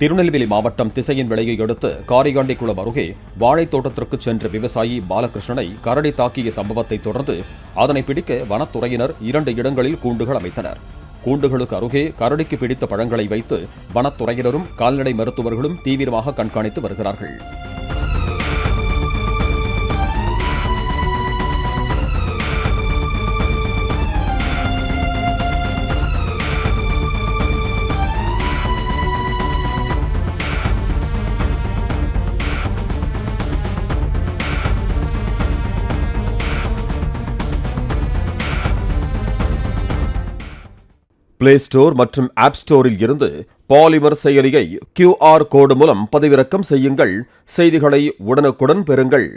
திருநெல்வேலி மாவட்டம் திசையின் விலையை அடுத்து காரிகாண்டிக்குளம் அருகே வாழைத் தோட்டத்திற்கு சென்ற விவசாயி பாலகிருஷ்ணனை கரடி தாக்கிய சம்பவத்தை தொடர்ந்து அதனை பிடிக்க வனத்துறையினர் 2 இடங்களில் கூண்டுகள் அமைத்தனர். கூண்டுகளுக்கு அருகே கரடிக்கு பிடித்த பழங்களை வைத்து வனத்துறையினரும் கால்நடை மருத்துவர்களும் தீவிரமாக கண்காணித்து வருகிறார்கள். பிளே ஸ்டோர் மற்றும் ஆப் ஸ்டோரில் இருந்து பாலிமர் செயலியை QR கோடு மூலம் பதிவிறக்கம் செய்யுங்கள். செய்திகளை உடனுக்குடன் பெறுங்கள்.